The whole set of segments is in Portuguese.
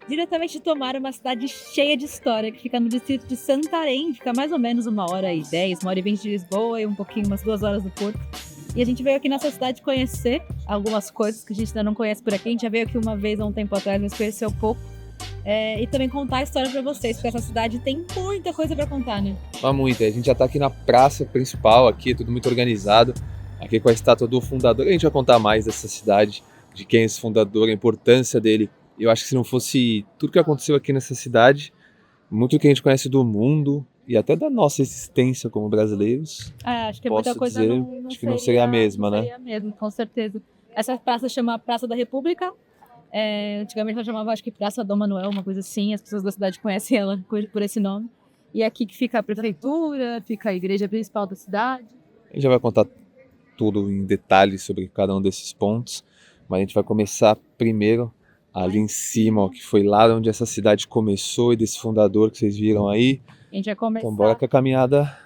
diretamente de Tomar, uma cidade cheia de história, que fica no distrito de Santarém, fica mais ou menos 1h10, 1h20 de Lisboa e um pouquinho, umas 2 horas do Porto. E a gente veio aqui nessa cidade conhecer algumas coisas que a gente ainda não conhece por aqui. A gente já veio aqui uma vez há um tempo atrás, mas conheceu pouco. E também contar a história pra vocês, porque essa cidade tem muita coisa pra contar, né? Há muito. A gente já tá aqui na praça principal, aqui, tudo muito organizado. Aqui com a estátua do fundador. A gente vai contar mais dessa cidade, de quem é esse fundador, a importância dele. Eu acho que se não fosse tudo que aconteceu aqui nessa cidade, muito que a gente conhece do mundo e até da nossa existência como brasileiros, Acho que posso muita coisa dizer, não acho que não seria a mesma, não né? seria a mesma, com certeza. Essa praça chama Praça da República. Antigamente ela chamava, acho que Praça Dom Manuel, uma coisa assim. As pessoas da cidade conhecem ela por esse nome. E aqui que fica a prefeitura, fica a igreja principal da cidade. A gente já vai contar tudo em detalhes sobre cada um desses pontos, mas a gente vai começar primeiro ali em cima, ó, que foi lá onde essa cidade começou e desse fundador que vocês viram aí. A gente vai começar. Então bora que a caminhada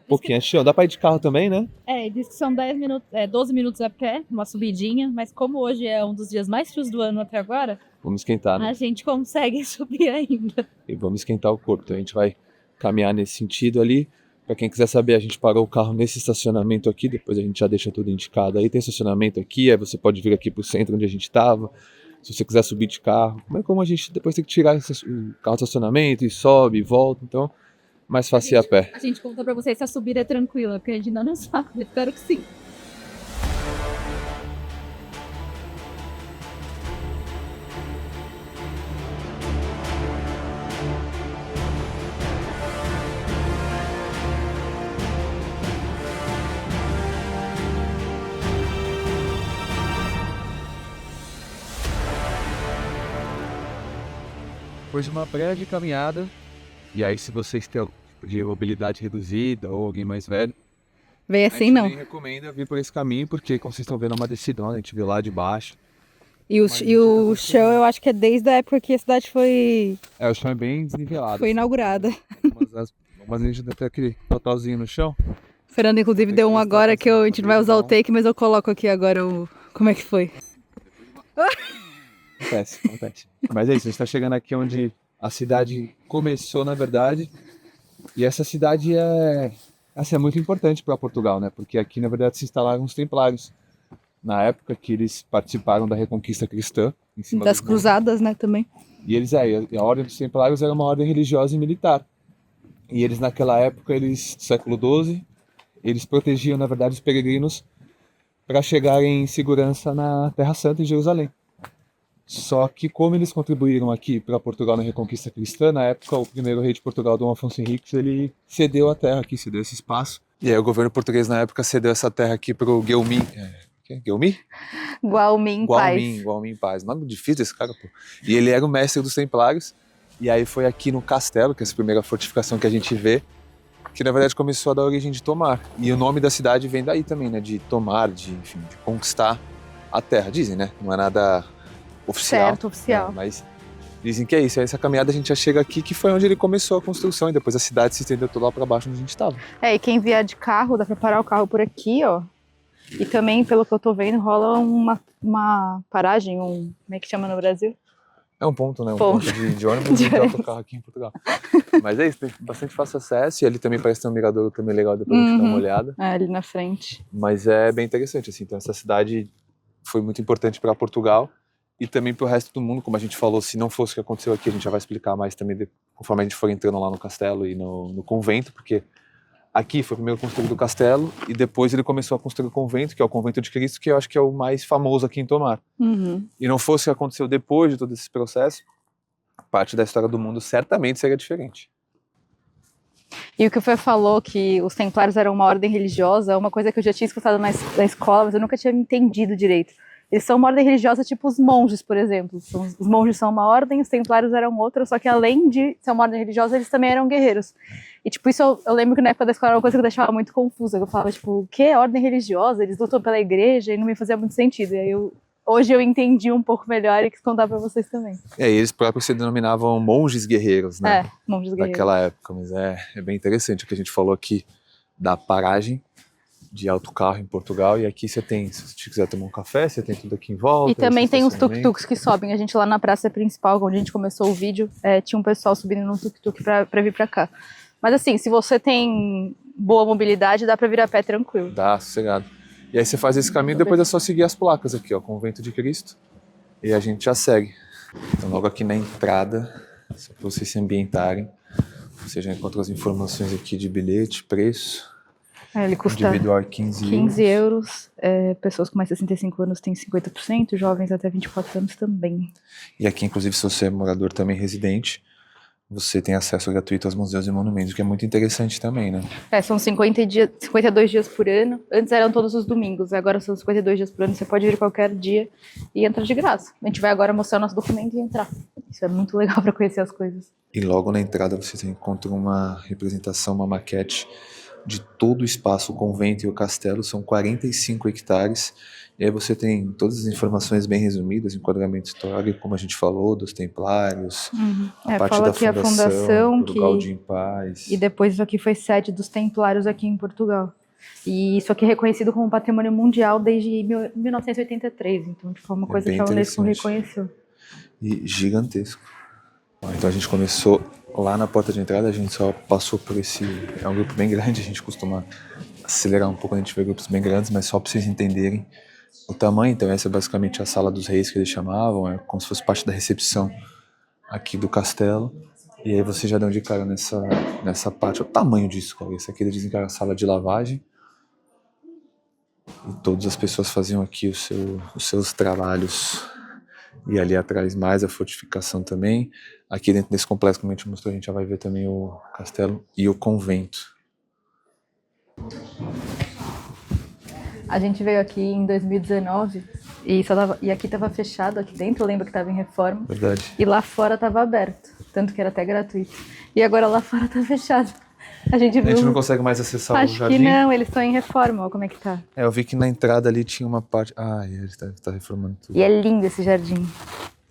um pouquinho antes. Dá pra ir de carro também, né? Diz que são 10 minutos, 12 minutos a pé, uma subidinha, mas como hoje é um dos dias mais frios do ano até agora, Vamos esquentar, né? a gente consegue subir ainda. E vamos esquentar o corpo. Então a gente vai caminhar nesse sentido ali. Para quem quiser saber, a gente parou o carro nesse estacionamento aqui, depois a gente já deixa tudo indicado aí. Tem estacionamento aqui, aí você pode vir aqui pro centro onde a gente estava. Se você quiser subir de carro, mas como a gente depois tem que tirar o carro do estacionamento e sobe e volta, então mais fácil ir a pé. A gente conta pra vocês se a subida é tranquila, porque a gente ainda não sabe, espero que sim. Depois de uma breve caminhada, e aí se vocês têm de mobilidade reduzida ou alguém mais velho, Vem assim não. A gente nem recomenda vir por esse caminho, porque como vocês estão vendo é uma decidona, a gente viu lá de baixo. E o chão eu acho que é desde a época que a cidade foi O chão é bem desnivelado. foi inaugurada. Mas a gente tem aquele totalzinho no chão. O Fernando inclusive deu um agora que a gente não vai usar o take, mas eu coloco aqui agora como é que foi. Acontece. Mas é isso, a gente tá chegando aqui onde a cidade começou, na verdade. E essa cidade é muito importante para Portugal, né? Porque aqui, na verdade, se instalaram os templários. Na época que eles participaram da Reconquista Cristã. Em cima Das cruzadas, né, também. E eles, a Ordem dos Templários era uma ordem religiosa e militar. E eles, naquela época, do século XII, eles protegiam, na verdade, os peregrinos para chegarem em segurança na Terra Santa, em Jerusalém. Só que como eles contribuíram aqui para Portugal na Reconquista Cristã, na época o primeiro rei de Portugal, Dom Afonso Henriques, ele cedeu a terra aqui, cedeu esse espaço. E aí o governo português na época cedeu essa terra aqui para o Guelmi. Guelmi? Gualmim Paz. Nome difícil desse cara, pô. E ele era o mestre dos Templários. E aí foi aqui no castelo, que é essa primeira fortificação que a gente vê, que na verdade começou a dar origem de Tomar. E o nome da cidade vem daí também, né? De tomar, de conquistar a terra. Dizem, né? Não é nada oficial. Certo, oficial. Mas dizem que é isso. Aí essa caminhada a gente já chega aqui, que foi onde ele começou a construção. E depois a cidade se estendeu toda lá pra baixo onde a gente estava. E quem vier de carro, dá pra parar o carro por aqui, ó. E também, pelo que eu tô vendo, rola uma paragem, como é que chama no Brasil? É um ponto, né? Um ponto de ônibus de autocarro aqui em Portugal. Mas é isso, tem bastante fácil acesso. E ali também parece ter um mirador também legal, depois a gente dá uma olhada. Ali na frente. Mas é bem interessante, assim. Então essa cidade foi muito importante para Portugal e também para o resto do mundo, como a gente falou. Se não fosse o que aconteceu aqui, a gente já vai explicar mais também conforme a gente for entrando lá no castelo e no convento, porque aqui foi primeiro construído o castelo e depois ele começou a construir o convento, que é o Convento de Cristo, que eu acho que é o mais famoso aqui em Tomar. E não fosse o que aconteceu depois de todo esse processo, parte da história do mundo certamente seria diferente. E o que o Fê falou, que os templários eram uma ordem religiosa, é uma coisa que eu já tinha escutado na escola, mas eu nunca tinha entendido direito. Eles são uma ordem religiosa tipo os monges, por exemplo. Os monges são uma ordem, os templários eram outra, só que além de ser uma ordem religiosa, eles também eram guerreiros. E tipo, isso eu lembro que na época da escola era uma coisa que eu deixava muito confusa. Eu falava, tipo, o que é ordem religiosa? Eles lutam pela igreja e não me fazia muito sentido. E aí hoje eu entendi um pouco melhor e quis contar pra vocês também. E aí eles próprios se denominavam monges guerreiros, né? Monges guerreiros. Daquela época, mas é bem interessante o que a gente falou aqui da paragem. de autocarro em Portugal, e aqui você tem, se você quiser tomar um café, você tem tudo aqui em volta. E também tem os estacionamento. tuk-tuks que sobem. A gente lá na praça principal, onde a gente começou o vídeo, tinha um pessoal subindo num tuk-tuk pra vir pra cá. Mas assim, se você tem boa mobilidade, dá pra vir a pé tranquilo. Dá, sossegado. E aí você faz esse caminho, depois é só seguir as placas aqui, ó, Convento de Cristo, e a gente já segue. Então logo aqui na entrada, só para vocês se ambientarem, você já encontra as informações aqui de bilhete, preço. Ele custa individual 15 15 euros. Pessoas com mais de 65 anos têm 50%, jovens até 24 anos também. E aqui, inclusive, se você é morador também residente, você tem acesso gratuito aos museus e monumentos, que é muito interessante também, né? São 52 dias por ano. Antes eram todos os domingos, agora são 52 dias por ano. Você pode vir qualquer dia e entrar de graça. A gente vai agora mostrar o nosso documento e entrar. Isso é muito legal para conhecer as coisas. E logo na entrada você encontra uma representação, uma maquete de todo o espaço, o convento e o castelo, são 45 hectares, e aí você tem todas as informações bem resumidas, enquadramento histórico, como a gente falou, dos templários, a parte fala da aqui a fundação, Portugal de em Paz. E depois isso aqui foi sede dos templários aqui em Portugal. E isso aqui é reconhecido como patrimônio mundial desde 1983, então foi uma coisa que a Unesco reconheceu. E gigantesco. Então a gente começou lá na porta de entrada, a gente só passou por esse... É um grupo bem grande, a gente costuma acelerar um pouco quando a gente vê grupos bem grandes, mas só para vocês entenderem o tamanho. Então essa é basicamente a sala dos reis que eles chamavam, é como se fosse parte da recepção aqui do castelo. E aí vocês já dão de cara nessa parte, o tamanho disso, cara. Esse aqui eles dizem que era a sala de lavagem. E todas as pessoas faziam aqui os seus trabalhos. E ali atrás mais a fortificação também. Aqui dentro desse complexo, como a gente mostrou, a gente já vai ver também o castelo e o convento. A gente veio aqui em 2019 e aqui estava fechado, aqui dentro eu lembro que estava em reforma. Verdade. E lá fora estava aberto, tanto que era até gratuito. E agora lá fora está fechado. A gente não consegue mais acessar o jardim? Acho que não, eles estão em reforma, olha como é que tá. Eu vi que na entrada ali tinha uma parte... ele tá reformando tudo. E é lindo esse jardim.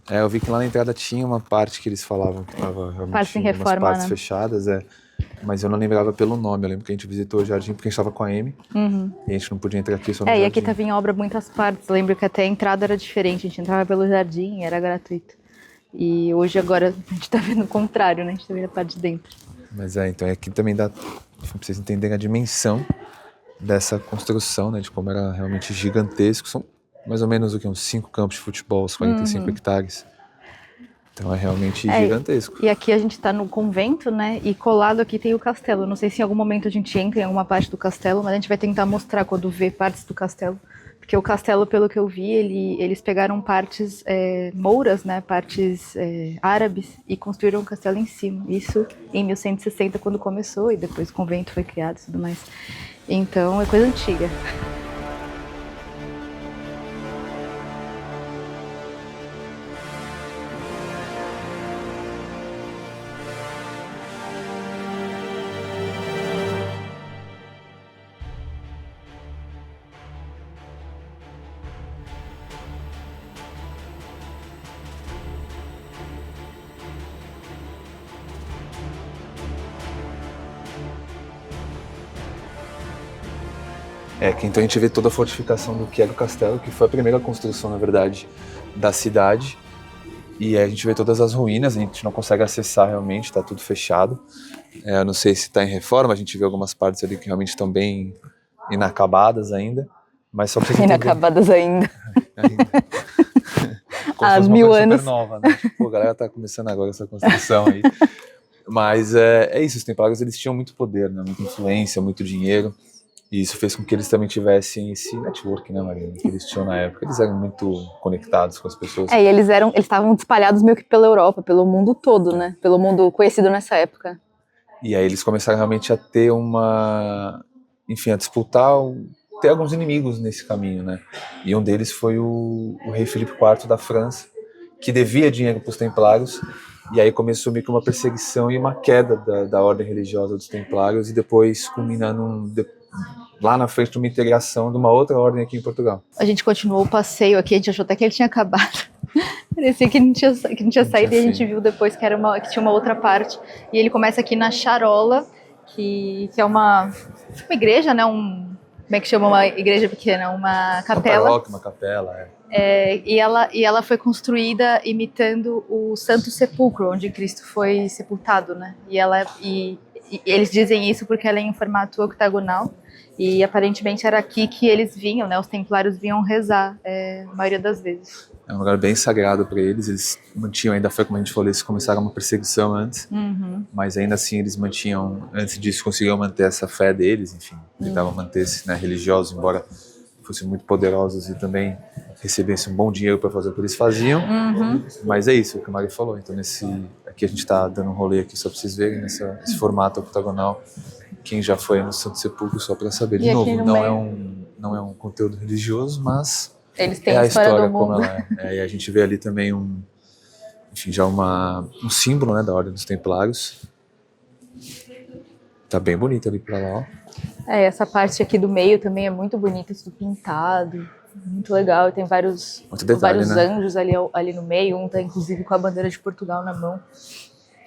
Eu vi que lá na entrada tinha uma parte que eles falavam que estava realmente em reforma, partes fechadas, mas eu não lembrava pelo nome. Eu lembro que a gente visitou o jardim porque a gente estava com a Amy, e a gente não podia entrar aqui só no jardim. E aqui estava em obra muitas partes. Eu lembro que até a entrada era diferente, a gente entrava pelo jardim e era gratuito. E hoje agora a gente está vendo o contrário, né? A gente está vendo a parte de dentro. Mas então aqui também dá pra vocês entenderem a dimensão dessa construção, né? De como era realmente gigantesco. São mais ou menos uns 5 campos de futebol, os 45 hectares. Então é realmente gigantesco. E aqui a gente tá no convento, né? E colado aqui tem o castelo. Não sei se em algum momento a gente entra em alguma parte do castelo, mas a gente vai tentar mostrar quando vê partes do castelo. Porque o castelo, pelo que eu vi, eles pegaram partes mouras, né? Partes árabes e construíram um castelo em cima. Isso em 1160, quando começou, e depois o convento foi criado e tudo mais. Então é coisa antiga. Aqui então a gente vê toda a fortificação do que era o castelo, que foi a primeira construção, na verdade, da cidade. E aí a gente vê todas as ruínas, a gente não consegue acessar realmente, está tudo fechado. Eu não sei se está em reforma, a gente vê algumas partes ali que realmente estão bem inacabadas ainda. Mas só pra vocês inacabadas ainda. Há 1000 anos. Nova, né? Tipo, a galera tá começando agora essa construção aí. Mas é isso, os templários eles tinham muito poder, né? Muita influência, muito dinheiro. E isso fez com que eles também tivessem esse network, né, Marina? Que eles tinham na época. Eles eram muito conectados com as pessoas. E eles estavam espalhados meio que pela Europa, pelo mundo todo, né? Pelo mundo conhecido nessa época. E aí eles começaram realmente a ter a disputar, ter alguns inimigos nesse caminho, né? E um deles foi o rei Filipe IV da França, que devia dinheiro para os templários. E aí começou meio que uma perseguição e uma queda da ordem religiosa dos templários, e depois culminando lá na frente de uma integração de uma outra ordem aqui em Portugal. A gente continuou o passeio aqui, a gente achou até que ele tinha acabado. Parecia que não tinha saído, e a gente viu depois que tinha uma outra parte. E ele começa aqui na Charola, que é uma igreja, né? como é que chama uma igreja pequena? Uma capela. Paróquia, uma capela, E ela foi construída imitando o Santo Sepulcro, onde Cristo foi sepultado, né? E eles dizem isso porque ela é em formato octagonal e aparentemente era aqui que eles vinham, né? Os templários vinham rezar, a maioria das vezes. É um lugar bem sagrado para eles. Eles mantinham, ainda foi como a gente falou, eles começaram uma perseguição antes, mas ainda assim eles mantinham, antes disso conseguiam manter essa fé deles, enfim, tentavam manter-se, né, religiosos, embora fossem muito poderosos e também recebessem um bom dinheiro para fazer o que eles faziam. Mas é isso, o que a Mari falou. Então aqui a gente está dando um rolê aqui só para vocês verem nesse formato octagonal. Quem já foi no Santo Sepulcro, só para saber de novo, não é um conteúdo religioso, mas eles têm a história do como mundo. ela é. E a gente vê ali também um símbolo, né, da Ordem dos Templários. Tá bem bonito ali para lá, ó. Essa parte aqui do meio também é muito bonita, tudo pintado, muito legal. E tem vários Detalhe, né? anjos ali no meio, um tá inclusive com a bandeira de Portugal na mão.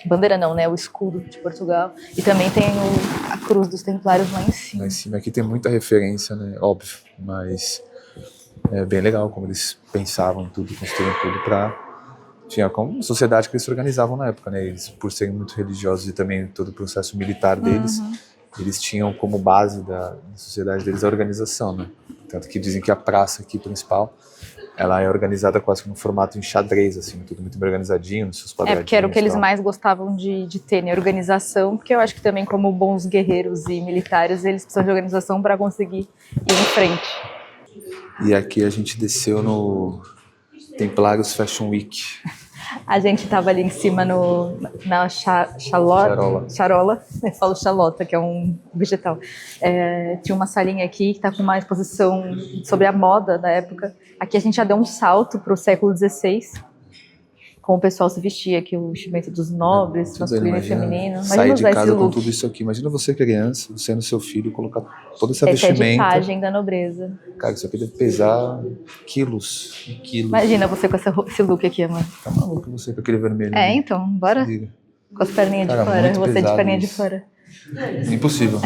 Bandeira não, né? O escudo de Portugal. E também tem a cruz dos Templários lá em cima. Lá em cima aqui tem muita referência, né? Óbvio, mas é bem legal como eles pensavam tudo, construíam tudo tinha como sociedade que eles se organizavam na época, né? Eles, por serem muito religiosos e também todo o processo militar deles, eles tinham como base da sociedade deles a organização, né? Tanto que dizem que a praça aqui principal, ela é organizada quase que no formato em xadrez, assim, tudo muito bem organizadinho, nos seus quadradinhos. Porque era o que eles mais gostavam de ter, né? Organização, porque eu acho que também como bons guerreiros e militares, eles precisam de organização para conseguir ir em frente. E aqui a gente desceu no Templários Fashion Week. A gente estava ali em cima na charola, eu falo xalota, que é um vegetal. Tinha uma salinha aqui que está com uma exposição sobre a moda da época. Aqui a gente já deu um salto para o século XVI, como o pessoal se vestia aqui, o vestimento dos nobres, masculino e feminino. Imagina sair de casa com look. tudo isso aqui. Imagina você criança, você no seu filho, colocar toda essa Esse vestimenta. é a ditagem da nobreza. Cara, isso aqui deve pesar quilos e quilos. Imagina você com esse look aqui, amor. Tá maluco você com aquele vermelho. Então, bora. Com as perninhas de fora, você de perninha de fora. Impossível.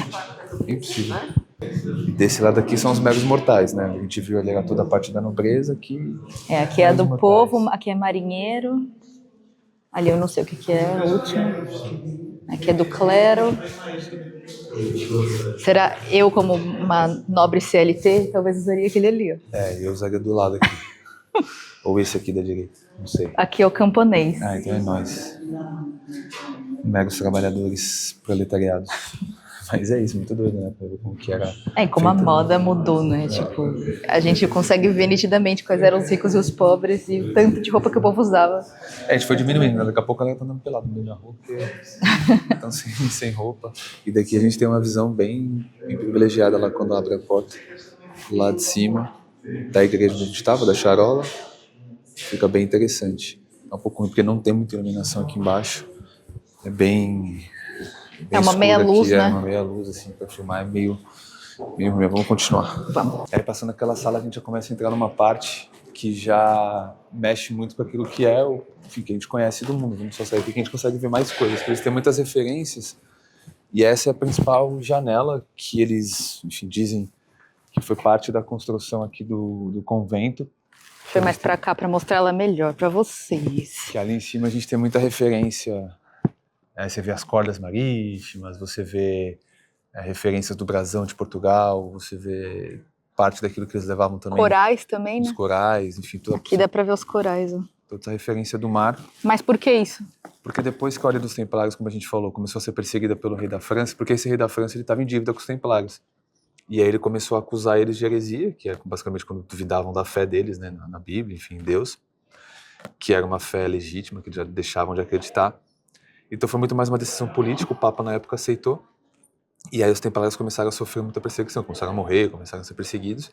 Impossível. Desse lado aqui são os meros mortais, né? A gente viu ali toda a parte da nobreza aqui. Aqui é a do povo, aqui é marinheiro. Ali eu não sei o que é, o último. Aqui é do clero. Será eu, como uma nobre CLT, talvez usaria aquele ali, ó. Eu usaria do lado aqui. Ou esse aqui da direita, não sei. Aqui é o camponês. Então é nós. Meros trabalhadores proletariados. Mas é isso, muito doido, né? Pra ver como que era. Como a moda mudou, né? Tipo, a gente consegue ver nitidamente quais eram os ricos e os pobres e o tanto de roupa que o povo usava. A gente foi diminuindo, né? Daqui a pouco ela tá andando pelado no meio da rua, porque estão sem roupa. E daqui a gente tem uma visão bem privilegiada lá quando abre a porta, lá de cima, da igreja onde a gente estava, da charola. Fica bem interessante. É um pouco ruim, porque não tem muita iluminação aqui embaixo. É bem uma meia-luz, né? É uma meia-luz, assim, pra filmar. É meio ruim. Vamos continuar. Vamos. Aí, passando aquela sala, a gente já começa a entrar numa parte que já mexe muito com aquilo que é que a gente conhece do mundo. Vamos só sair aqui que a gente consegue ver mais coisas. Porque eles têm muitas referências. E essa é a principal janela que eles, enfim, dizem que foi parte da construção aqui do convento. Foi mais pra cá, pra mostrar ela melhor pra vocês. Que ali em cima a gente tem muita referência. Você vê as cordas marítimas, você vê referências do brasão de Portugal, você vê parte daquilo que eles levavam também. Corais também, né? Os corais, enfim. Aqui dá pra ver os corais, ó. Toda essa referência do mar. Mas por que isso? Porque depois que a Ordem dos Templários, como a gente falou, começou a ser perseguida pelo rei da França, porque esse rei da França ele estava em dívida com os Templários. E aí ele começou a acusar eles de heresia, que é basicamente quando duvidavam da fé deles, né, na Bíblia, enfim, em Deus, que era uma fé legítima, que eles já deixavam de acreditar. Então foi muito mais uma decisão política, o Papa na época aceitou, e aí os Templários começaram a sofrer muita perseguição, começaram a morrer, começaram a ser perseguidos,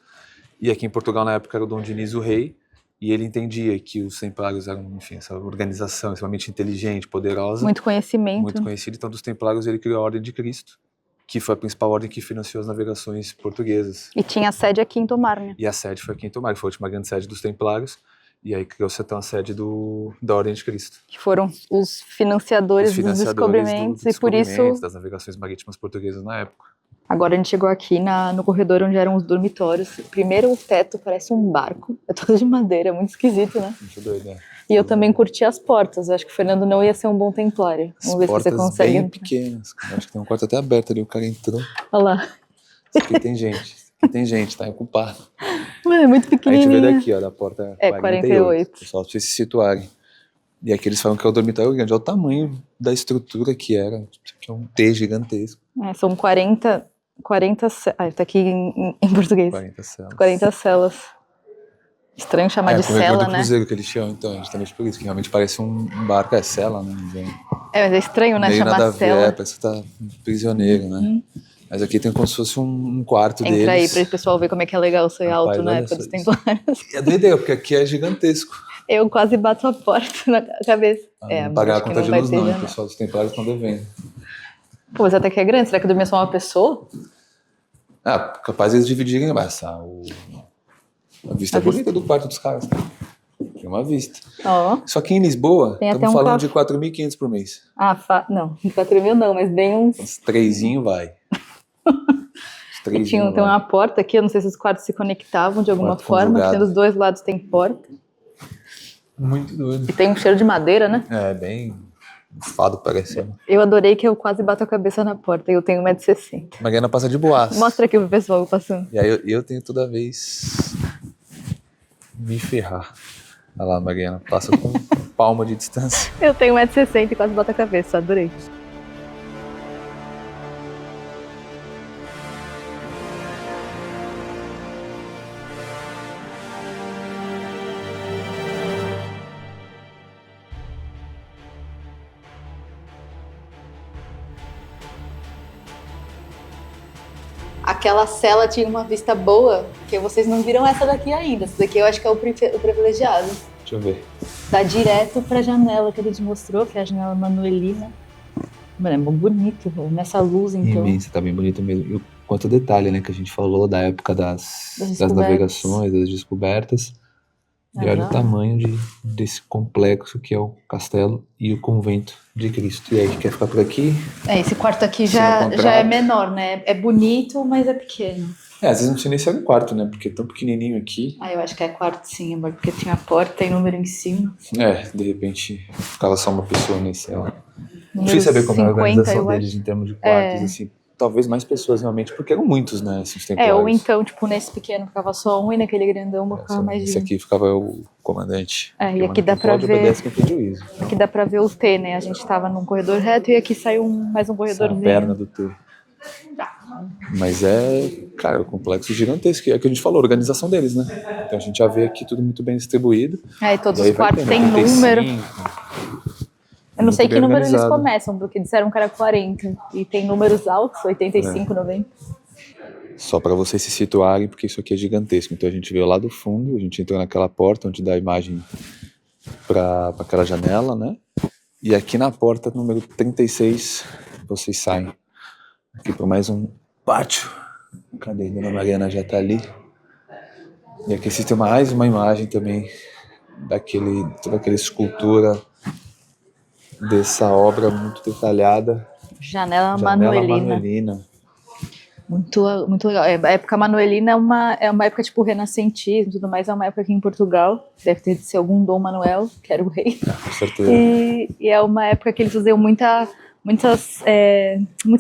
e aqui em Portugal na época era o Dom Dinis o rei, e ele entendia que os Templários eram, enfim, essa organização extremamente inteligente, poderosa. Muito conhecimento. Muito conhecida, então dos Templários ele criou a Ordem de Cristo, que foi a principal ordem que financiou as navegações portuguesas. E tinha sede aqui em Tomar, né? E a sede foi aqui em Tomar, que foi a última grande sede dos Templários, e aí criou-se então a sede da Ordem de Cristo. Que foram os financiadores dos descobrimentos, e por isso... das navegações marítimas portuguesas na época. Agora a gente chegou aqui no corredor onde eram os dormitórios. Primeiro o teto parece um barco, é todo de madeira, é muito esquisito, né? Muito doido, né? E eu também curti as portas, eu acho que o Fernando não ia ser um bom templário. Vamos ver se você consegue bem entrar. pequenas. Acho que tem um quarto até aberto ali, o cara entrou. Olha lá. Isso aqui tem gente. Isso aqui tem gente, tá ocupado. Mano, é muito A gente pequenininho. vê daqui, ó, da porta É, 48. Pessoal, pra vocês se situarem. E aqui eles falam que é o dormitório grande. Olha o tamanho da estrutura que era. Isso aqui é um T gigantesco. É, são 40 tá aqui em português. 40 celas. 40 celas. Estranho chamar de o corredor cela, do né? cruzeiro que eles chamam, então, justamente por isso, que realmente parece um barco, é cela, né? É, mas é estranho, né? Meio nada a Chamar ver, cela. parece que tá prisioneiro, né? Mas aqui tem como se fosse um quarto deles. Entra aí para o pessoal ver como é que é legal ser Rapaz, alto na olha época só dos isso. templários. E é doideira, porque aqui é gigantesco. Eu quase bato a porta na cabeça. Não pagar a acho que conta de vai luz ter não, o janela. pessoal dos templários estão devendo. Pô, mas até que é grande. Será que dormia só uma pessoa? Ah, capaz eles dividirem, mas a vista é bonita do quarto dos caras. Tá? Tem uma vista. Ó. Só que em Lisboa, Tem até estamos um falando de café. 4.500 por mês. Ah, não. 4.000 não, mas bem uns... Uns trezinho vai. Uns E tem vai. uma porta aqui, eu não sei se os quartos se conectavam de alguma Quarto forma, conjugado. porque dos dois lados tem porta. Muito doido. E tem um cheiro de madeira, né? É, bem fado parecendo. Eu adorei que eu quase bato a cabeça na porta e eu tenho 1,60 m. Mariana passa de boas. Mostra aqui pro pessoal eu passando. E aí eu tenho toda vez me ferrar. Olha lá, Mariana, passa com palma de distância. Eu tenho 1,60 m e quase bato a cabeça, adorei. Aquela cela tinha uma vista boa, porque vocês não viram essa daqui ainda. Essa daqui eu acho que é o privilegiado. Deixa eu ver. Dá direto pra janela que ele te mostrou, que é a janela manuelina. Mano, é muito bonito, nessa luz, então. Imensa, tá bem bonito mesmo. E quanto detalhe, né, que a gente falou da época das navegações, das descobertas. E olha o tamanho desse complexo que é o castelo e o convento de Cristo. E aí, quer ficar por aqui? Esse quarto aqui já é menor, né? É bonito, mas é pequeno. Às vezes não sei nem se era um quarto, né? Porque é tão pequenininho aqui. Eu acho que é quarto sim, amor, porque tinha a porta e número em cima. De repente ficava só uma pessoa nesse céu. Não Número sei saber como é a 50, organização eu deles acho. em termos de quartos, assim. Talvez mais pessoas realmente, porque eram muitos, né? Esses templários. Ou então, tipo, nesse pequeno ficava só um e naquele grandão ficava mais de Esse aqui ficava o comandante. e aqui dá pra ver. Obedece quem tem juízo. Aqui dá pra ver o T, né? A gente tava num corredor reto e aqui saiu mais um corredorzinho. A perna do T. Mas cara, o complexo gigantesco. É o que a gente falou, a organização deles, né? Então a gente já vê aqui tudo muito bem distribuído. E todos os quartos têm número. Eu não sei que número eles começam, porque disseram que era 40. E tem números altos, 85, 90. Só para vocês se situarem, porque isso aqui é gigantesco. Então a gente veio lá do fundo, a gente entrou naquela porta onde dá a imagem para aquela janela, né? E aqui na porta número 36, vocês saem aqui para mais um pátio. Cadê? Dona Mariana já tá ali. E aqui vocês têm mais uma imagem também toda aquela escultura dessa obra muito detalhada. Janela manuelina. Muito legal. A época manuelina é uma época tipo renascentismo e tudo mais, é uma época aqui em Portugal. Deve ter de ser algum Dom Manuel, que era o rei. Com certeza. E é uma época que eles usam muito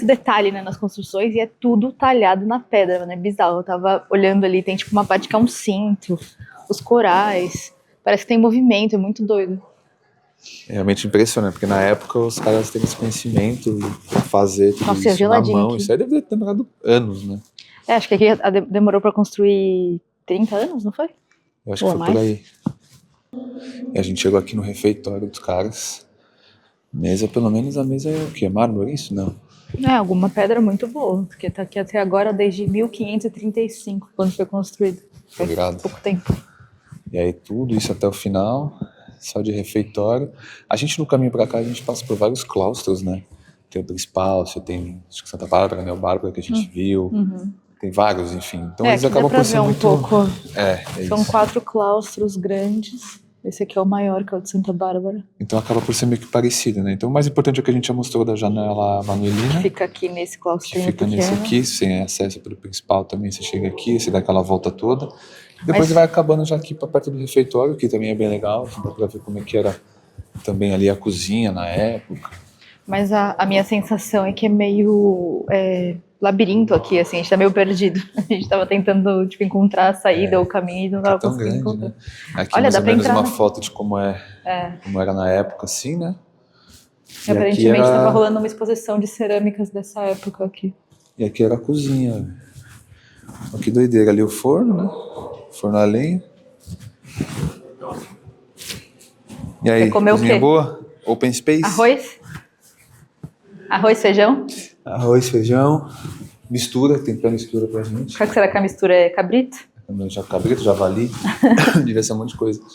detalhe, né, nas construções, e é tudo talhado na pedra, né? Bizarro. Eu tava olhando ali, tem tipo uma parte que é um cinto, os corais, parece que tem movimento, é muito doido. É realmente impressionante, porque na época os caras têm esse conhecimento de fazer tudo isso na mão. Aqui. Isso aí deve ter demorado anos, né? Acho que aqui demorou pra construir 30 anos, não foi? Eu acho que foi por aí. E a gente chegou aqui no refeitório dos caras. Mesa, pelo menos a mesa é o quê? Mármore, isso? Não. Alguma pedra muito boa, porque tá aqui até agora desde 1535, quando foi construído. Faz pouco tempo. E aí tudo isso até o final... Só de refeitório. A gente no caminho pra cá, a gente passa por vários claustros, né? Tem o principal, você tem acho que Santa Bárbara, né? O Bárbara que a gente viu. Tem vários, enfim. Então eles acabam por ser muito... Pouco. É São 4 claustros grandes. Esse aqui é o maior, que é o de Santa Bárbara. Então acaba por ser meio que parecido, né? Então o mais importante é o que a gente já mostrou da janela manuelina. Fica aqui nesse Que claustrinho fica pequeno. nesse aqui, sem acesso pelo principal também, você chega aqui, você dá aquela volta toda. Depois Mas- você vai acabando já aqui para perto do refeitório, que também é bem legal, dá pra ver como é que era também ali a cozinha na época. Mas a minha sensação é que é meio labirinto aqui, assim, a gente tá meio perdido. A gente tava tentando, tipo, encontrar a saída ou o caminho e não tava É tão conseguindo grande, encontrar. né? Aqui Olha, mais dá ou pra menos entrar, uma né? foto de como era na época, assim, né? E aparentemente tava rolando uma exposição de cerâmicas dessa época aqui. E aqui era a cozinha. Olha que doideira, ali o forno, né? Forno a lenha. E aí, Quer comer o cozinha quê? boa? Open space? Arroz? Arroz, feijão? Arroz, feijão, mistura, tem mistura pra gente. Qual que será que a mistura é cabrito? Já cabrito, javali, devia ser um monte de coisa. Pô,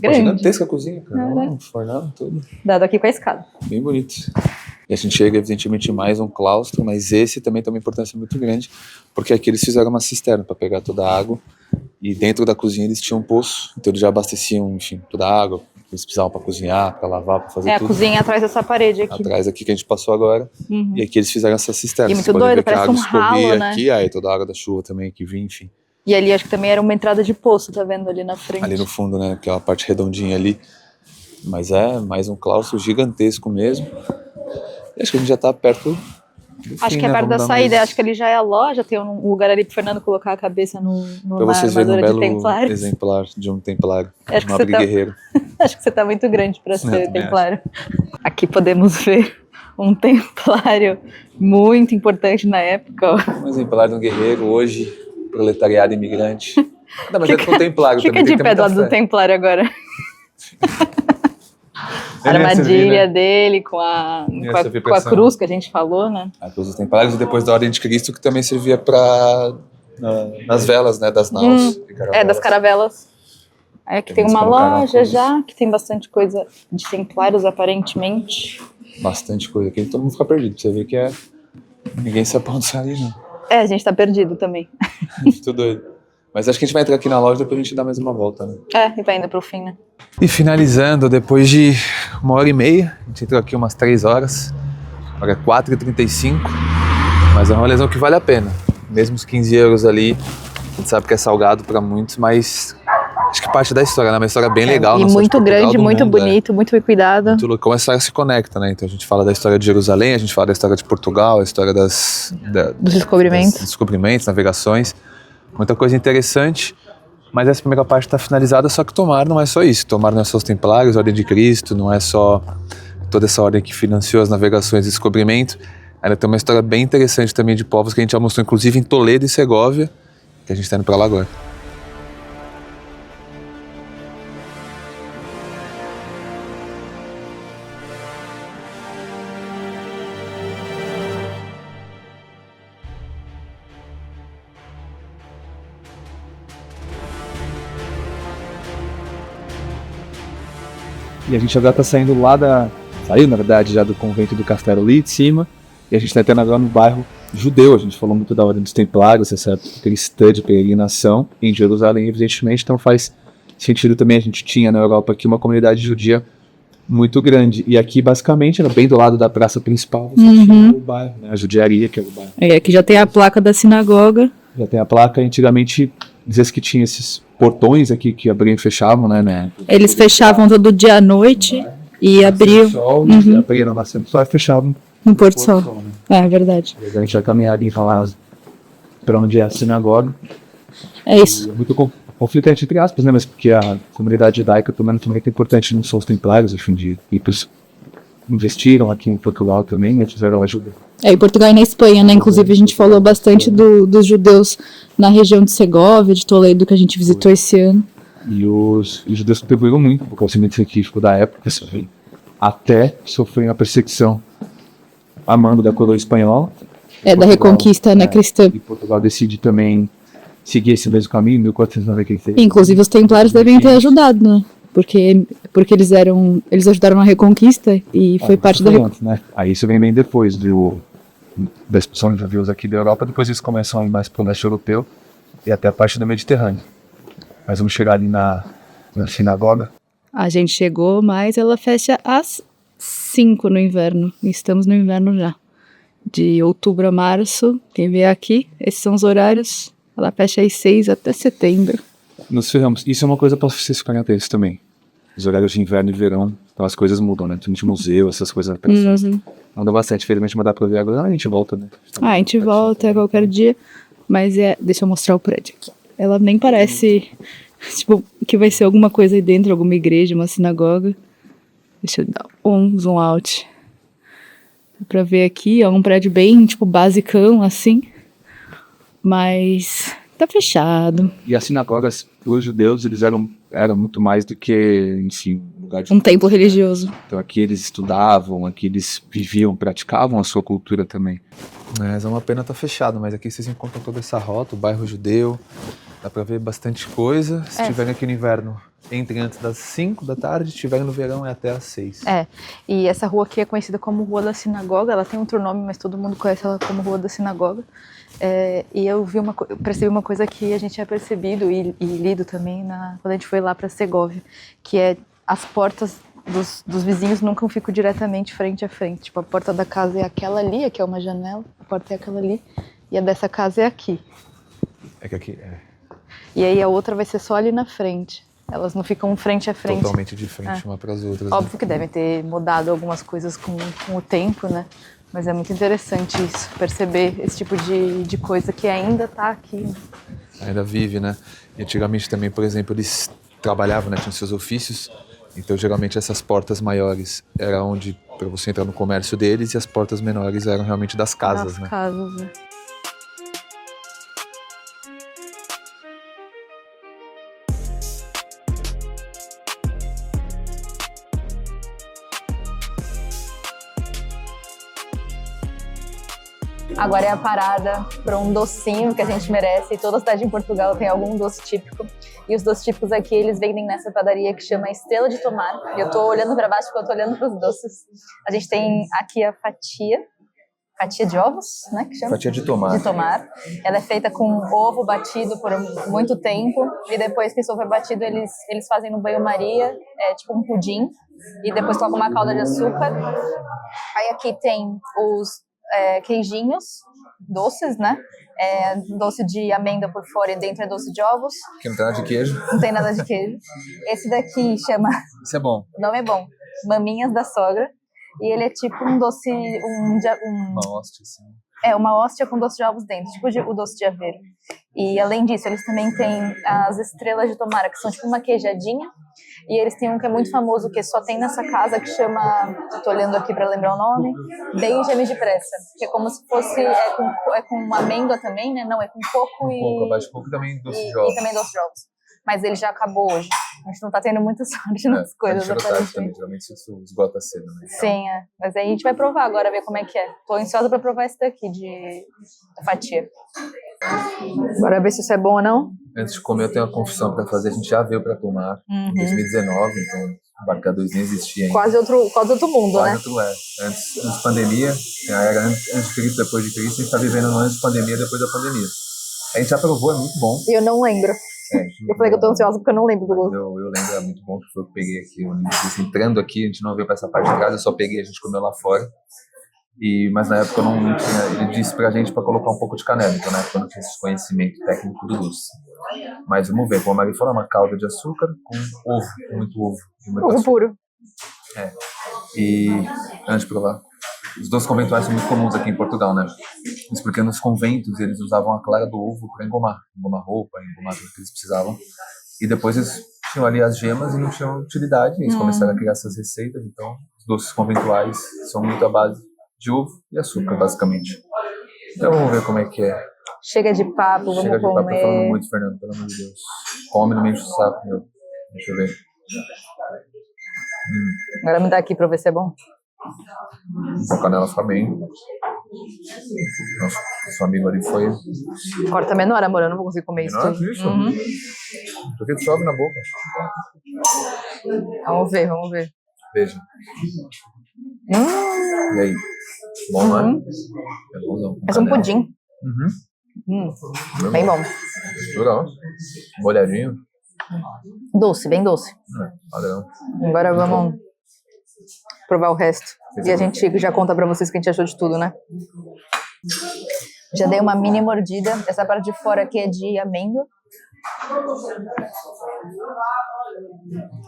Grande. gigantesca a cozinha, cara. Caraca. Um fornão, tudo. Dado aqui com a escada. Bem bonito. E a gente chega, evidentemente, em mais um claustro, mas esse também tem uma importância muito grande, porque aqui eles fizeram uma cisterna para pegar toda a água, e dentro da cozinha eles tinham um poço, então eles já abasteciam, enfim, toda a água que eles precisavam para cozinhar, para lavar, para fazer É a tudo. cozinha atrás dessa parede aqui. Atrás aqui que a gente passou agora, Uhum. e aqui eles fizeram essa cisterna. E Vocês muito podem doido, ver que a parece água um ralo, escorria né? aqui, aí toda a água da chuva também que vinha, enfim. E ali acho que também era uma entrada de poço, tá vendo ali na frente? Ali no fundo, né, aquela parte redondinha ali. Mas é mais um claustro gigantesco mesmo. E acho que a gente já tá perto do Acho fim, que é né? perto Vamos da dar saída, mais- acho que ali já é a loja, tem um lugar ali pro Fernando colocar a cabeça Pra na vocês verem um armadura de belo templário. exemplar de um templário, Acho de que um você abre tá- guerreiro. Acho que você tá muito grande pra ser também templário. Aqui podemos ver um templário muito importante na época. Ó. Um exemplar de um guerreiro, hoje, proletariado imigrante. Não, mas é com templário Fica também, tem de que ter pé do muita lado do fé. templário agora. A Ele ia armadilha servir, né? dele Ia com servir a pra essa- cruz que a gente falou, né? A cruz dos templários e depois da Ordem de Cristo, que também servia para nas velas, né, das naus. e caravelas. Das caravelas. Aí aqui tem Eles uma colocaram a loja cruz. já, que tem bastante coisa de templários, aparentemente. Bastante coisa aqui, todo mundo fica perdido. Você vê que ninguém se aponta ali, não. É, a gente tá perdido também. Muito doido. Mas acho que a gente vai entrar aqui na loja e depois a gente dá mais uma volta, né? E vai indo pro fim, né? E finalizando, depois de 1h30, a gente entrou aqui umas 3 horas. Agora é 4h35. Mas é uma lesão que vale a pena. Mesmo os 15 euros ali, a gente sabe que é salgado para muitos, mas acho que parte da história, né? Uma história bem legal. E não só de muito Portugal, grande, do muito mundo, bonito, muito bem cuidado. Muito louco. Como a história se conecta, né? Então a gente fala da história de Jerusalém, a gente fala da história de Portugal, a história dos descobrimentos, navegações. Muita coisa interessante. Mas essa primeira parte está finalizada, só que Tomar não é só isso. Tomar não é só os Templários, a Ordem de Cristo, não é só toda essa ordem que financiou as navegações e descobrimento. Ela tem uma história bem interessante também de povos que a gente já mostrou, inclusive em Toledo e Segóvia, que a gente está indo para lá agora. E a gente agora tá saindo lá saiu na verdade já do convento do Castelo ali de cima, e a gente tá entrando agora no bairro judeu. A gente falou muito da Ordem dos Templários, essa época cristã de peregrinação em Jerusalém, evidentemente, então faz sentido também. A gente tinha na Europa aqui uma comunidade judia muito grande, e aqui basicamente era bem do lado da praça principal, você tinha o bairro, né, a judiaria, que era o bairro. Aqui já tem a placa da sinagoga. Já tem a placa, antigamente dizia-se que tinha esses portões aqui que abriam e fechavam, né? Eles fechavam todo dia à noite e abriam Sol, abriam nascendo sol e fechavam no pôr do sol. né? É verdade. A gente vai caminhar ali e falar para onde é a sinagoga. É isso. E é muito conflitante, entre aspas, né? Mas porque a comunidade judaica também é muito importante, não só os templários, hoje em dia. E investiram aqui em Portugal também, né? Tiveram ajuda. Em Portugal e na Espanha, né? Inclusive a gente falou bastante dos judeus na região de Segóvia, de Toledo, que a gente visitou esse ano. E os judeus contribuíram muito para o conhecimento científico da época, até sofrerem a perseguição a mando da coroa espanhola. Da Reconquista, né, cristã. E Portugal decide também seguir esse mesmo caminho, 1496. Inclusive os templários devem ter ajudado, né? Porque eles ajudaram na Reconquista e foi parte da antes, né? Aí isso vem bem depois da expulsão de navios aqui da Europa, depois eles começam a ir mais para o leste europeu e até a parte do Mediterrâneo. Mas vamos chegar ali na sinagoga. A gente chegou, mas ela fecha às 5 no inverno. Estamos no inverno já. De outubro a março, quem vier aqui, esses são os horários. Ela fecha às 6 até setembro. Nos ferramos. Isso é uma coisa para vocês ficarem atentos também. Os horários de inverno e verão, então as coisas mudam, né? Tem museu, essas coisas. Anda bastante, infelizmente, mas dá pra ver agora. A gente volta, né? A gente volta qualquer dia. Mas deixa eu mostrar o prédio aqui. Ela nem parece, tipo, que vai ser alguma coisa aí dentro, alguma igreja, uma sinagoga. Deixa eu dar um zoom out. Dá pra ver aqui, é um prédio bem, tipo, basicão, assim. Mas tá fechado. E as sinagogas, os judeus, eles eram muito mais do que, enfim, um lugar de... Um templo religioso. Então aqui eles estudavam, aqui eles viviam, praticavam a sua cultura também. Mas é uma pena tá fechado, mas aqui vocês encontram toda essa rota, o bairro judeu, dá pra ver bastante coisa. Se estiverem aqui no inverno, entrem antes das 5 da tarde, se estiverem no verão é até às 6. E essa rua aqui é conhecida como Rua da Sinagoga, ela tem outro nome, mas todo mundo conhece ela como Rua da Sinagoga. E eu percebi uma coisa que a gente tinha percebido e lido também quando a gente foi lá para Segóvia, que é as portas dos vizinhos nunca ficam diretamente frente a frente. Tipo, a porta da casa é aquela ali, aqui é uma janela, a porta é aquela ali, e a dessa casa é aqui. É que aqui E aí a outra vai ser só ali na frente. Elas não ficam frente a frente. Totalmente diferente uma para as outras. Óbvio né? que devem ter mudado algumas coisas com o tempo, né? Mas é muito interessante isso, perceber esse tipo de coisa que ainda tá aqui. Né? Ainda vive, né? E antigamente também, por exemplo, eles trabalhavam, né? Tinham seus ofícios. Então, geralmente, essas portas maiores eram onde para você entrar no comércio deles e as portas menores eram realmente das casas, Das né? casas, né? Agora é a parada para um docinho que a gente merece. Toda cidade em Portugal tem algum doce típico. E os doces típicos aqui, eles vendem nessa padaria que chama Estrela de Tomar. E eu tô olhando para baixo porque eu tô olhando para os doces. A gente tem aqui a fatia de ovos, né, que chama? Fatia de tomar. De tomar. Ela é feita com ovo batido por muito tempo. E depois que esse ovo é batido, eles fazem no banho-maria, tipo um pudim. E depois colocam uma calda de açúcar. Aí aqui tem os queijinhos doces, né? Doce de amêndoa por fora e dentro é doce de ovos. Que não tem nada de queijo. Não tem nada de queijo. Esse daqui chama... Isso é bom. O nome é bom. Maminhas da sogra. E ele é tipo um doce... Uma hóstia, assim. Uma hóstia com doce de ovos dentro, tipo o doce de aveiro. E além disso, eles também têm as estrelas de tomara, que são tipo uma queijadinha. E eles têm um que é muito famoso, que só tem nessa casa, que chama, tô olhando aqui para lembrar o nome, Benjamin de Pressa. Que é como se fosse, com amêndoa também, né? Não, é com coco e... Coco, abaixo de coco também doce de ovos. E também doce de ovos. Mas ele já acabou hoje. A gente não tá tendo muita sorte nas coisas, aparentemente. Geralmente isso esgota cedo, né? Sim, Mas aí a gente vai provar agora, ver como é que é. Tô ansiosa pra provar esse daqui da fatia. Bora ver se isso é bom ou não. Antes de comer, eu tenho uma confissão pra fazer. A gente já veio pra tomar em 2019, então o Barca 2 nem existia ainda. Quase outro mundo, Quase né? outro Antes de pandemia, a era antes de Cristo, depois de Cristo, a gente tá vivendo no antes de pandemia, depois da pandemia. A gente já provou, é muito bom. E eu não lembro. Eu falei que eu tô ansiosa porque eu não lembro do gosto. Eu lembro, é muito bom, que foi o que eu peguei aqui. Eu entrando aqui, a gente não veio pra essa parte de casa, eu só peguei, a gente comeu lá fora. Mas na época eu não tinha, ele disse pra gente pra colocar um pouco de canela, então na época eu não tinha esse conhecimento técnico do doce. Mas vamos ver, como a Maria falou, uma calda de açúcar com ovo, muito ovo. Ovo puro. E antes de provar, os doces conventuais são muito comuns aqui em Portugal, né? Isso porque nos conventos eles usavam a clara do ovo para engomar roupa, engomar tudo que eles precisavam. E depois eles tinham ali as gemas e não tinham utilidade. E eles começaram a criar essas receitas. Então, os doces conventuais são muito à base de ovo e açúcar, basicamente. Então, vamos ver como é que é. Chega de papo, vamos Chega de comer. papo, tá falando muito, Fernando, pelo amor de Deus. Come, não me enche o saco, meu. Deixa eu ver. Agora me dá aqui pra ver se é bom. A canela fica bem. Nossa, seu amigo ali foi... Corta menor, amor, eu não vou conseguir comer isso Menor? tudo. Isso? Porque sobe na boca. Vamos ver. Beijo. E aí? Bom, né? É bonzão. É um pudim. Bem Bem bom. Legal. Molhadinho. Doce, bem doce. Padrão. Agora vamos provar o resto. E a gente já conta pra vocês o que a gente achou de tudo, né? Já dei uma mini mordida. Essa parte de fora aqui é de amêndoa.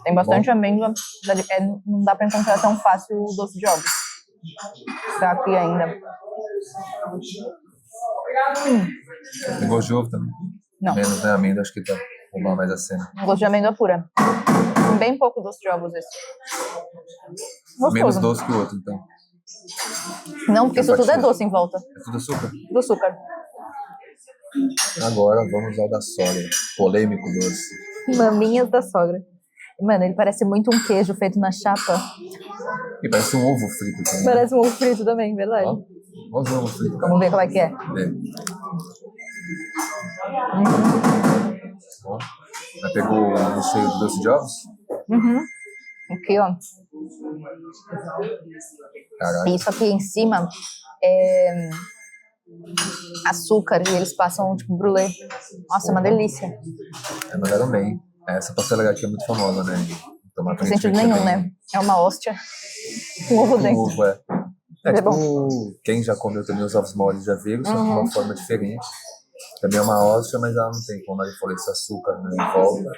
Tem bastante amêndoa. Não dá pra encontrar tão fácil o doce de ovos. Tá aqui ainda. Tem gosto de ovo também. Não. Menos, né? Amêndoa, acho que tá roubando mais a cena. Gosto de amêndoa pura. Bem pouco doce de ovos esse. Gostoso. Menos doce que o outro, então. Não, porque isso tudo é doce em volta. É tudo açúcar. Do açúcar. Agora vamos ao da sogra. Polêmico doce. Maminhas da sogra. Mano, ele parece muito um queijo feito na chapa. E parece um ovo frito também. Parece um ovo frito também, verdade. Ó, vamos um ovo frito, cara. Vamos ver como é que é. Ó, já pegou o recheio do doce de ovos? Uhum. Aqui, ó. Caraca. E isso aqui em cima é açúcar e eles passam tipo brulê. Nossa, é uma delícia. Mandaram bem. Essa pastelaria aqui é muito famosa, né? Então, Não tem sentido nenhum, né? É uma hóstia com ovo dentro. Ovo, é. É É tipo, quem já comeu também os ovos moles já viram, só que de uma forma diferente. Também é uma hóstia, mas ela não tem, como eu falei, esse açúcar, né, em volta.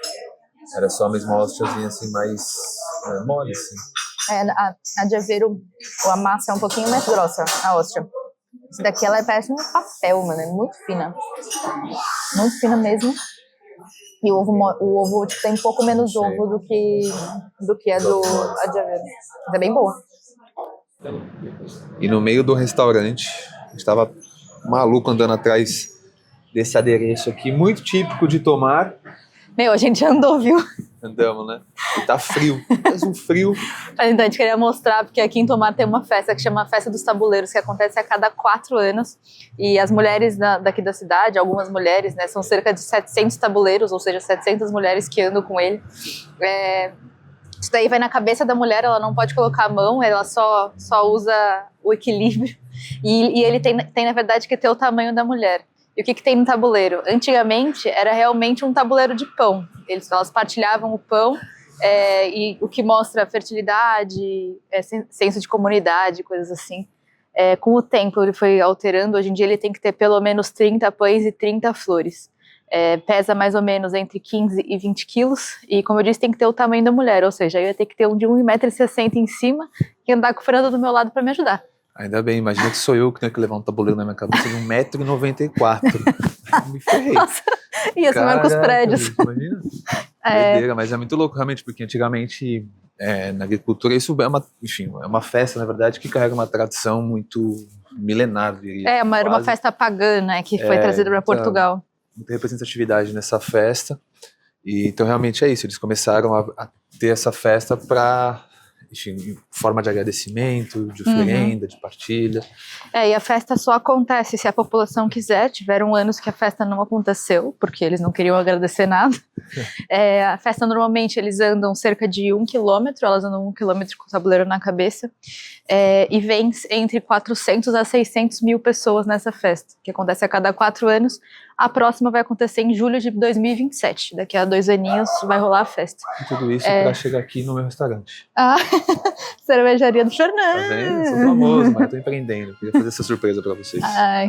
Era só a mesma hóstiazinha assim, mais mole, assim. A de Aveiro, a massa é um pouquinho mais grossa, a hóstia. Essa daqui, ela parece um papel, mano. É muito fina. Muito fina mesmo. E o ovo tipo, tem um pouco menos ovo do que a de Aveiro. Mas é bem boa. E no meio do restaurante, a gente tava maluco andando atrás desse adereço aqui, muito típico de Tomar. Meu, a gente andou, viu? Andamos, né? E tá frio, faz um frio. Então, a gente queria mostrar, porque aqui em Tomar tem uma festa que chama Festa dos Tabuleiros, que acontece a cada 4 anos. E as mulheres daqui da cidade, algumas mulheres, né, são cerca de 700 tabuleiros, ou seja, 700 mulheres que andam com ele. Isso daí vai na cabeça da mulher, ela não pode colocar a mão, ela só usa o equilíbrio. E ele tem, na verdade, que ter o tamanho da mulher. E o que tem no tabuleiro? Antigamente, era realmente um tabuleiro de pão. Elas partilhavam o pão, e o que mostra fertilidade, senso de comunidade, coisas assim. Com o tempo, ele foi alterando. Hoje em dia, ele tem que ter pelo menos 30 pães e 30 flores. Pesa mais ou menos entre 15 e 20 quilos. E, como eu disse, tem que ter o tamanho da mulher. Ou seja, eu ia ter que ter um de 1,60 m em cima e andar com o Fernando do meu lado para me ajudar. Ainda bem, imagina que sou eu que tenho que levar um tabuleiro na minha cabeça de 1,94 m. Me ferrei. Nossa, ia ser com os prédios. Imagina. Doideira, mas é muito louco, realmente, porque antigamente, na agricultura, isso é uma festa, na verdade, que carrega uma tradição muito milenar. Era uma festa pagã, né, que foi trazida para Portugal. Muita representatividade nessa festa. E, então, realmente é isso. Eles começaram a ter essa festa para... em forma de agradecimento, de oferenda, de partilha. E a festa só acontece se a população quiser. Tiveram anos que a festa não aconteceu, porque eles não queriam agradecer nada. A festa, normalmente, eles andam cerca de 1 quilômetro, elas andam 1 quilômetro com o tabuleiro na cabeça, e vem entre 400 a 600 mil pessoas nessa festa, que acontece a cada 4 anos. A próxima vai acontecer em julho de 2027. Daqui a 2 aninhos vai rolar a festa. E tudo isso para chegar aqui no meu restaurante. Cervejaria do Fernando. Tá vendo? Eu sou famoso, mas eu tô empreendendo. Queria fazer essa surpresa para vocês. Ai.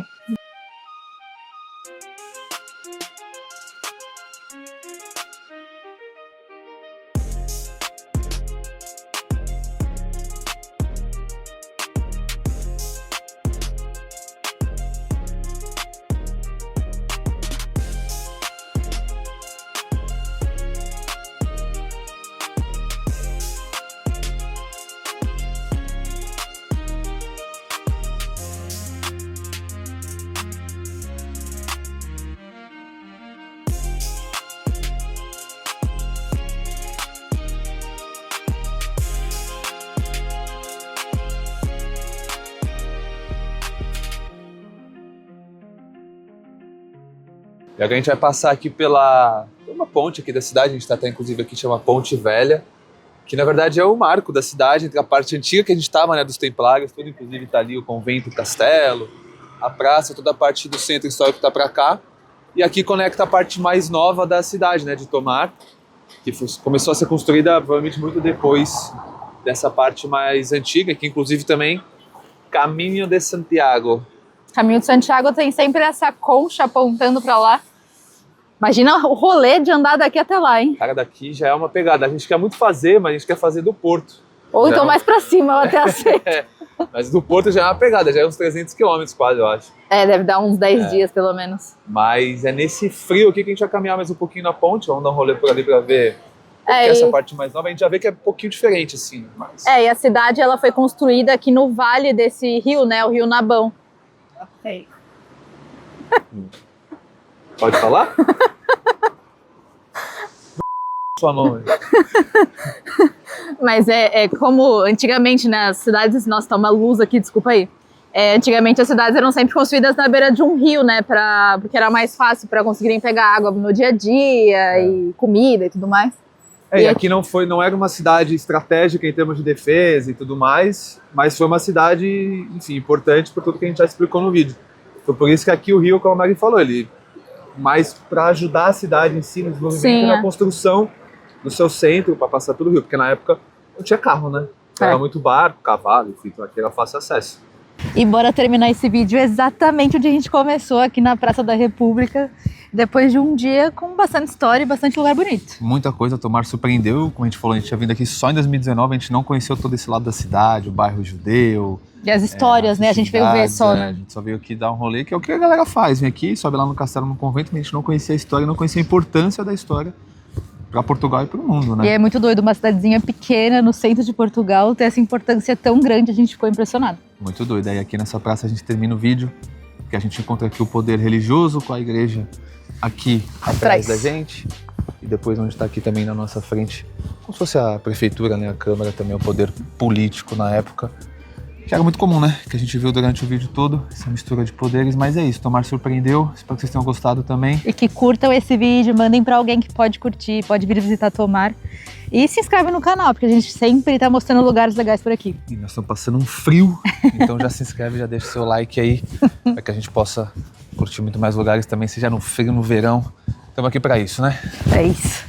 E agora a gente vai passar aqui pela uma ponte aqui da cidade, a gente está até inclusive aqui, chama Ponte Velha, que na verdade é o marco da cidade, entre a parte antiga que a gente estava, né, dos Templários, tudo inclusive está ali o convento, o castelo, a praça, toda a parte do centro histórico está para cá, E aqui conecta a parte mais nova da cidade, né, de Tomar, que começou a ser construída provavelmente muito depois dessa parte mais antiga, que inclusive também Caminho de Santiago. Caminho de Santiago tem sempre essa concha apontando pra lá. Imagina o rolê de andar daqui até lá, hein? Cara, daqui já é uma pegada. A gente quer muito fazer, mas a gente quer fazer do Porto. Ou Já então não- mais pra cima, eu até aceito. Mas do Porto já é uma pegada, já é uns 300 quilômetros quase, eu acho. É, deve dar uns 10 dias, pelo menos. Mas é nesse frio aqui que a gente vai caminhar mais um pouquinho na ponte, vamos dar um rolê por ali pra ver É, essa e- parte mais nova. A gente já vê que é um pouquinho diferente, assim. Mas... É, e a cidade ela foi construída aqui no vale desse rio, né? O Rio Nabão. Pode falar? Sua mão. Mas é como antigamente, né? As cidades. Nossa, tá uma luz aqui, desculpa aí. Antigamente as cidades eram sempre construídas na beira de um rio, né? Porque era mais fácil para conseguirem pegar água no dia a dia e comida e tudo mais. E aqui não era uma cidade estratégica em termos de defesa e tudo mais, mas foi uma cidade, enfim, importante por tudo que a gente já explicou no vídeo. Foi por isso que aqui o rio, como a Mari falou, ele mais para ajudar a cidade em si no desenvolvimento Sim, e na é. construção do seu centro para passar pelo rio, porque na época não tinha carro, né? Era muito barco, cavalo, enfim, então aqui era fácil acesso. E bora terminar esse vídeo exatamente onde a gente começou, aqui na Praça da República, depois de um dia com bastante história e bastante lugar bonito. Muita coisa, Tomar surpreendeu. Como a gente falou, a gente tinha vindo aqui só em 2019, a gente não conheceu todo esse lado da cidade, o bairro judeu. E as histórias, né? A gente veio ver só, A né? gente só veio aqui dar um rolê, que é o que a galera faz. Vem aqui, sobe lá no castelo, no convento, mas a gente não conhecia a história, não conhecia a importância da história para Portugal e para o mundo, né? E é muito doido, uma cidadezinha pequena no centro de Portugal ter essa importância tão grande, a gente ficou impressionado. Muito doido. Aí aqui nessa praça a gente termina o vídeo, porque a gente encontra aqui o poder religioso com a igreja aqui atrás da gente. E depois onde está aqui também na nossa frente, como se fosse a prefeitura, né? A Câmara também, o poder político na época. Que era muito comum, né? Que a gente viu durante o vídeo todo, essa mistura de poderes. Mas é isso, Tomar surpreendeu. Espero que vocês tenham gostado também. E que curtam esse vídeo, mandem pra alguém que pode curtir, pode vir visitar Tomar. E se inscreve no canal, porque a gente sempre tá mostrando lugares legais por aqui. E nós estamos passando um frio, então já se inscreve, já deixa o seu like aí, para que a gente possa curtir muito mais lugares também, seja no frio, no verão. Estamos aqui para isso, né? É isso.